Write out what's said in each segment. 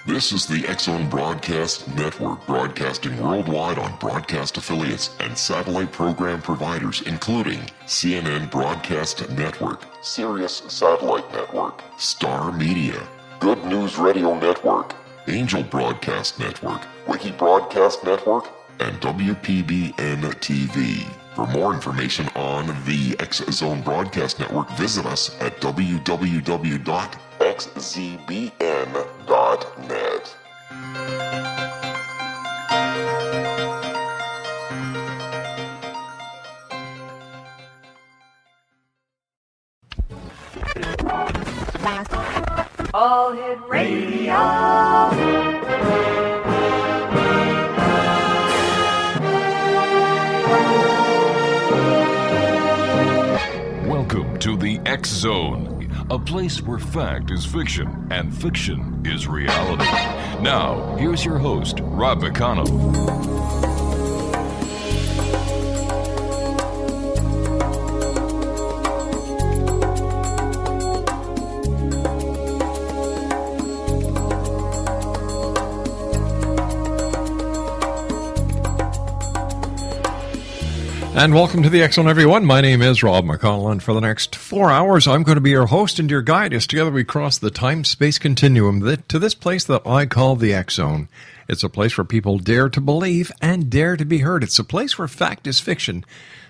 This is the X-Zone Broadcast Network, broadcasting worldwide on broadcast affiliates and satellite program providers, including CNN Broadcast Network, Sirius Satellite Network, Star Media, Good News Radio Network, Angel Broadcast Network, Wiki Broadcast Network, and WPBN TV. For more information on the X-Zone Broadcast Network, visit us at www.xzbn.net. All Hit Radio. Welcome to the X-Zone, a place where fact is fiction and fiction is reality. Now, here's your host, Rob McConnell. And welcome to the X-Zone, everyone. My name is Rob McConnell, and for the next 4 hours, I'm going to be your host and your guide as together we cross the time-space continuum to this place that I call the X-Zone. It's a place where people dare to believe and dare to be heard. It's a place where fact is fiction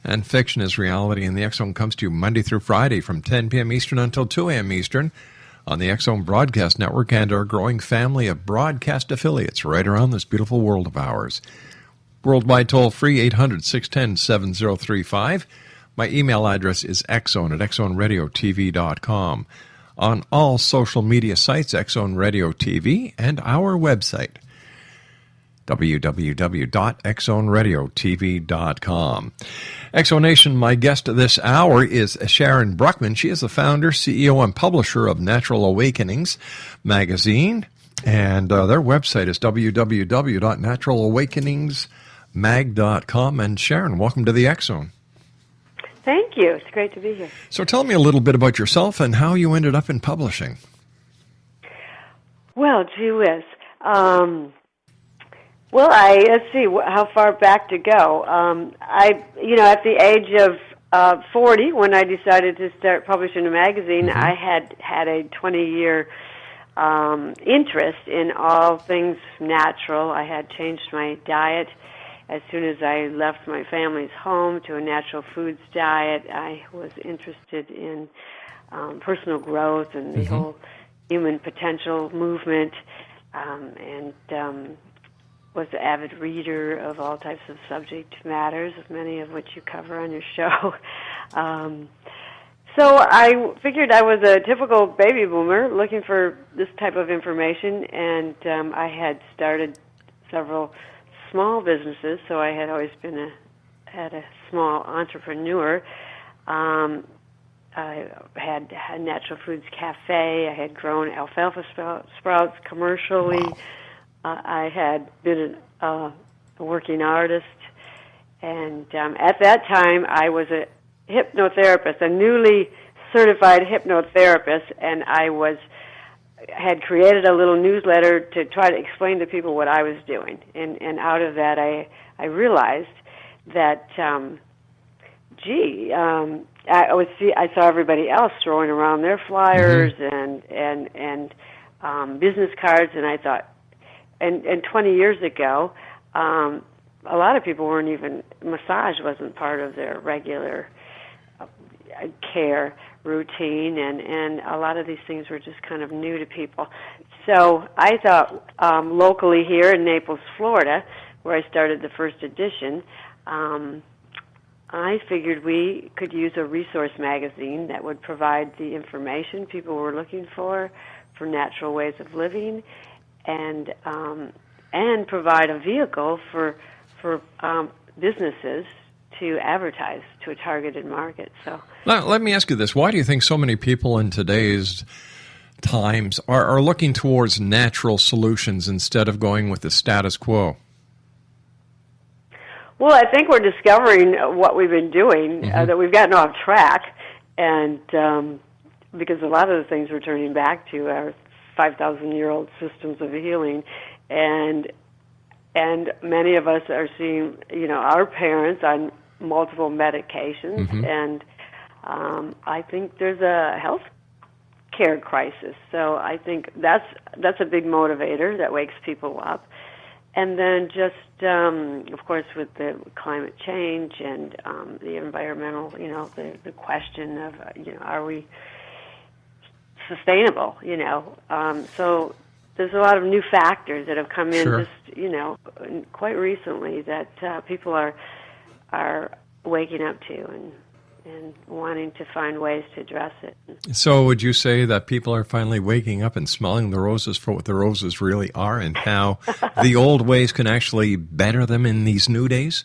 and fiction is reality. And the X-Zone comes to you Monday through Friday from 10 p.m. Eastern until 2 a.m. Eastern on the X-Zone Broadcast Network and our growing family of broadcast affiliates right around this beautiful world of ours. Worldwide toll-free, 800-610-7035. My email address is xzone@xzoneradiotv.com. On all social media sites, X-Zone Radio TV, and our website, www.xzoneradiotv.com. X-Zone Nation, my guest this hour is Sharon Bruckman. She is the founder, CEO, and publisher of Natural Awakenings magazine, and their website is www.naturalawakeningsmag.com. And Sharon, welcome to the X-Zone. Thank you. It's great to be here. So tell me a little bit about yourself and how you ended up in publishing. Well, gee whiz. Let's see how far back to go. At the age of 40, when I decided to start publishing a magazine, I had a 20-year interest in all things natural. I had changed my diet as soon as I left my family's home to a natural foods diet. I was interested in personal growth and the whole human potential movement, and was an avid reader of all types of subject matters, many of which you cover on your show. So I figured I was a typical baby boomer looking for this type of information, and I had started several small businesses, so I had always been a small entrepreneur. I had a natural foods cafe. I had grown alfalfa sprouts commercially. Wow. I had been a working artist, and at that time I was a hypnotherapist, a newly certified hypnotherapist, and I had created a little newsletter to try to explain to people what I was doing. And out of that, I realized that, I saw everybody else throwing around their flyers and business cards, and I thought, and 20 years ago, a lot of people weren't even, massage wasn't part of their regular care routine, and a lot of these things were just kind of new to people. So I thought locally here in Naples, Florida, where I started the first edition, I figured we could use a resource magazine that would provide the information people were looking for natural ways of living, and provide a vehicle for businesses to advertise to a targeted market. So now, let me ask you this. Why do you think so many people in today's times are looking towards natural solutions instead of going with the status quo? Well, I think we're discovering what we've been doing, that we've gotten off track, and because a lot of the things we're turning back to are 5,000-year-old systems of healing, and many of us are seeing, our parents on multiple medications, and I think there's a health care crisis. So I think that's a big motivator that wakes people up. And then just, of course, with the climate change and the environmental, the question of, are we sustainable, So there's a lot of new factors that have come in just, quite recently that people are waking up to and wanting to find ways to address it. So would you say that people are finally waking up and smelling the roses for what the roses really are, and how the old ways can actually better them in these new days?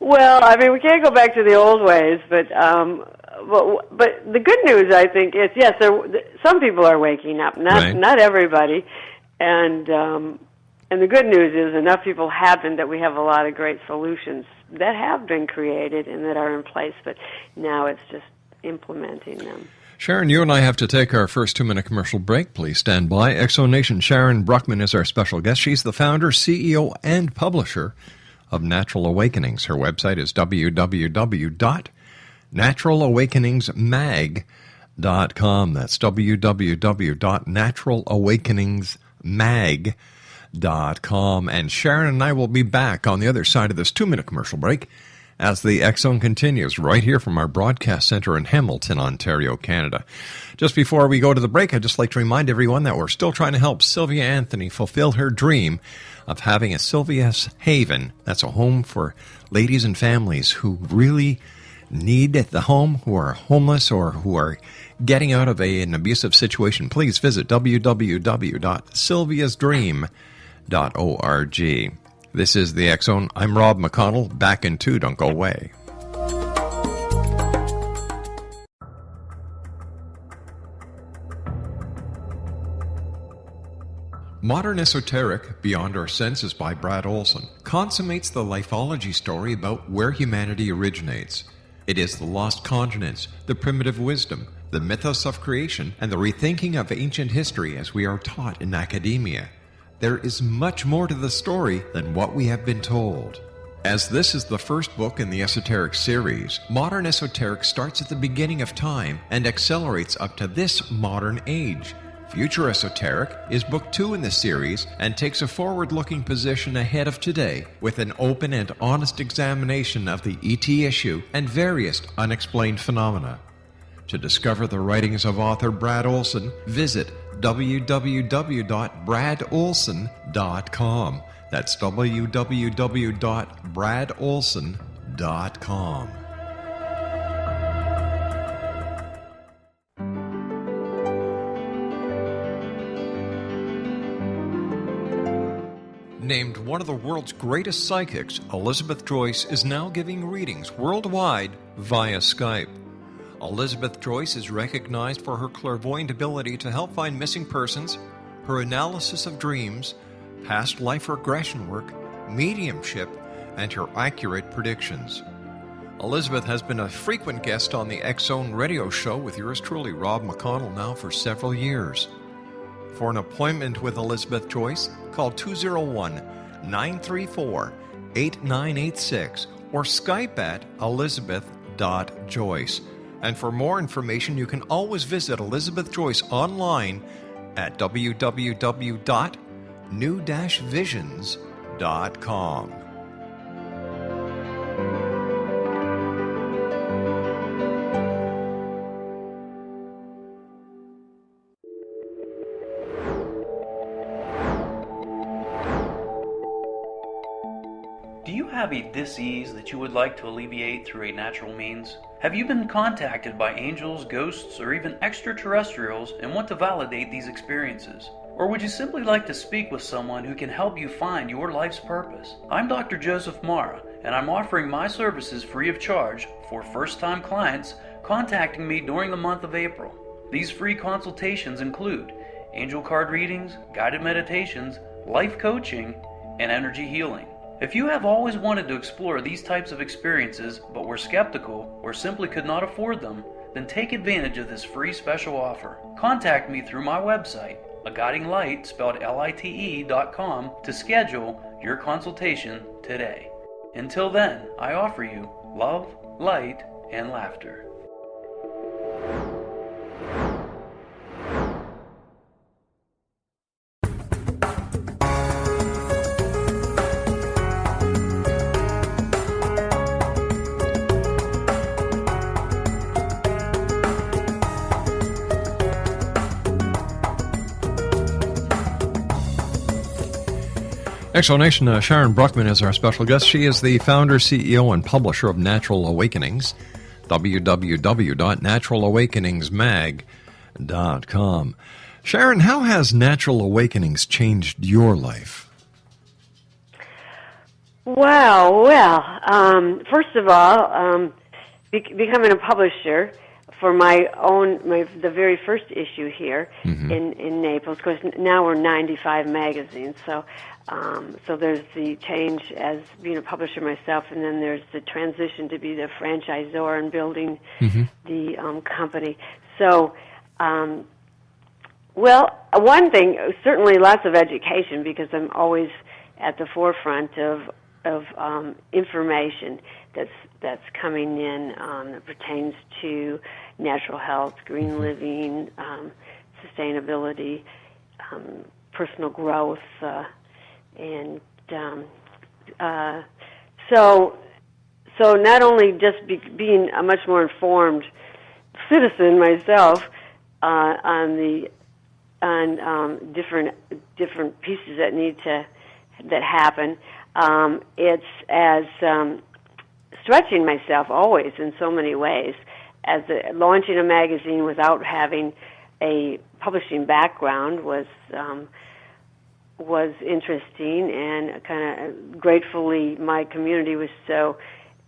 Well, I mean, we can't go back to the old ways, but the good news, I think, is, yes, some people are waking up, not everybody, and the good news is enough people happen that we have a lot of great solutions that have been created and that are in place, but now it's just implementing them. Sharon, you and I have to take our first 2-minute commercial break. Please stand by. Exonation Sharon Bruckman is our special guest. She's the founder, CEO, and publisher of Natural Awakenings. Her website is www.naturalawakeningsmag.com. That's www.naturalawakeningsmag.com. And Sharon and I will be back on the other side of this 2-minute commercial break as the X-Zone continues right here from our broadcast center in Hamilton, Ontario, Canada. Just before we go to the break, I'd just like to remind everyone that we're still trying to help Sylvia Anthony fulfill her dream of having a Sylvia's Haven. That's a home for ladies and families who really need the home, who are homeless or who are getting out of an abusive situation. Please visit www.sylviasdream.org. This is the X-Zone. I'm Rob McConnell. Back in 2. Don't go away. Modern Esoteric, Beyond Our Senses by Brad Olson, consummates the lifology story about where humanity originates. It is the lost continents, the primitive wisdom, the mythos of creation, and the rethinking of ancient history as we are taught in academia. There is much more to the story than what we have been told. As this is the first book in the Esoteric series, Modern Esoteric starts at the beginning of time and accelerates up to this modern age. Future Esoteric is book 2 in the series and takes a forward-looking position ahead of today with an open and honest examination of the ET issue and various unexplained phenomena. To discover the writings of author Brad Olson, visit www.bradolson.com. That's www.bradolson.com. Named one of the world's greatest psychics, Elizabeth Joyce is now giving readings worldwide via Skype. Elizabeth Joyce is recognized for her clairvoyant ability to help find missing persons, her analysis of dreams, past life regression work, mediumship, and her accurate predictions. Elizabeth has been a frequent guest on the X-Zone radio show with yours truly, Rob McConnell, now for several years. For an appointment with Elizabeth Joyce, call 201-934-8986 or Skype at elizabeth.joyce. And for more information, you can always visit Elizabeth Joyce online at www.new-visions.com. Do you have a dis-ease that you would like to alleviate through a natural means? Have you been contacted by angels, ghosts, or even extraterrestrials and want to validate these experiences? Or would you simply like to speak with someone who can help you find your life's purpose? I'm Dr. Joseph Mara, and I'm offering my services free of charge for first-time clients contacting me during the month of April. These free consultations include angel card readings, guided meditations, life coaching, and energy healing. If you have always wanted to explore these types of experiences but were skeptical or simply could not afford them, Then take advantage of this free special offer. Contact me through my website, aguidinglight, spelled LITE.com, to schedule your consultation today. Until then, I offer you love, light, and laughter. Explanation, Sharon Bruckman is our special guest. She is the founder, CEO, and publisher of Natural Awakenings, www.naturalawakeningsmag.com. Sharon, how has Natural Awakenings changed your life? Well, first of all, becoming a publisher for the very first issue here in Naples. Of course, now we're 95 magazines, so there's the change as being a publisher myself, and then there's the transition to be the franchisor and building the company. So, one thing, certainly lots of education, because I'm always at the forefront of information that's coming in that pertains to natural health, green living, sustainability, personal growth, and so not only just being a much more informed citizen myself on different pieces that happen. It's as stretching myself always in so many ways, as launching a magazine without having a publishing background was interesting, and kind of gratefully my community was so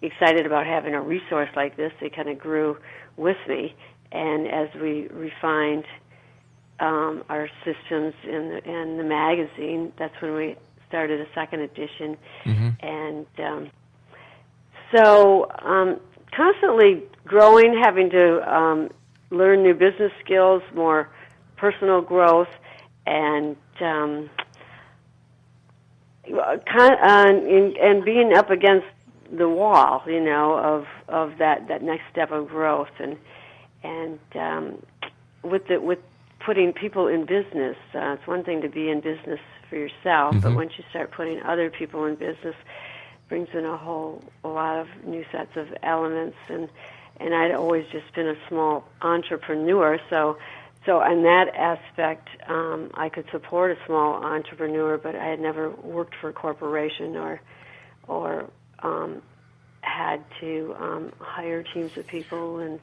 excited about having a resource like this. They kind of grew with me, and as we refined our systems in the magazine, that's when we started a second edition, and so constantly growing, having to learn new business skills, more personal growth, and being up against the wall, of that next step of growth, and with putting people in business. It's one thing to be in business for yourself, but once you start putting other people in business, it brings in a lot of new sets of elements. And I'd always just been a small entrepreneur, so in that aspect, I could support a small entrepreneur, but I had never worked for a corporation or had to hire teams of people and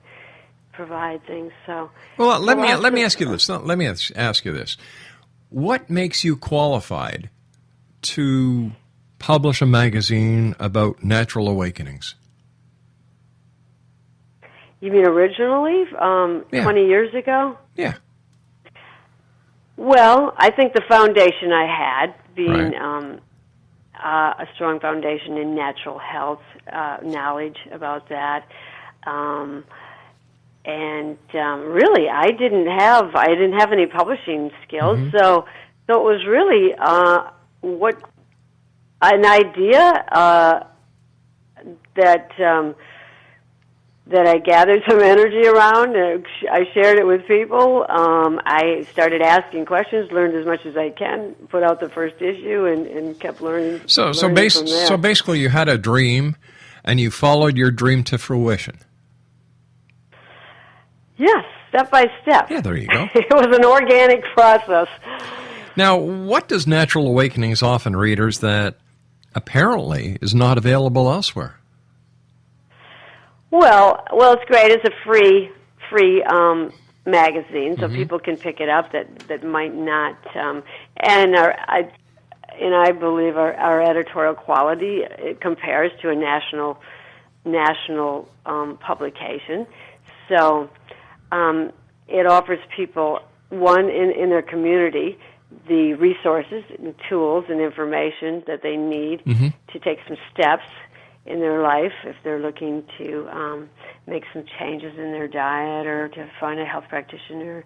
provide things. So, well, let me ask you this. Let me ask you this: what makes you qualified to publish a magazine about natural awakenings? You mean originally, 20 years ago? Yeah. Well, I think the foundation I had, being a strong foundation in natural health, knowledge about that, and really, I didn't have any publishing skills, so it was really an idea that I gathered some energy around. I shared it with people. I started asking questions, learned as much as I can, put out the first issue, and kept learning. So basically, you had a dream, and you followed your dream to fruition. Yes, step by step. Yeah, there you go. It was an organic process. Now, what does Natural Awakenings offer readers that apparently is not available elsewhere? Well, it's great. It's a free magazine, so people can pick it up that might not. And I believe our editorial quality, it compares to a national publication. So it offers people, one, in their community, the resources and tools and information that they need to take some steps in their life, if they're looking to make some changes in their diet or to find a health practitioner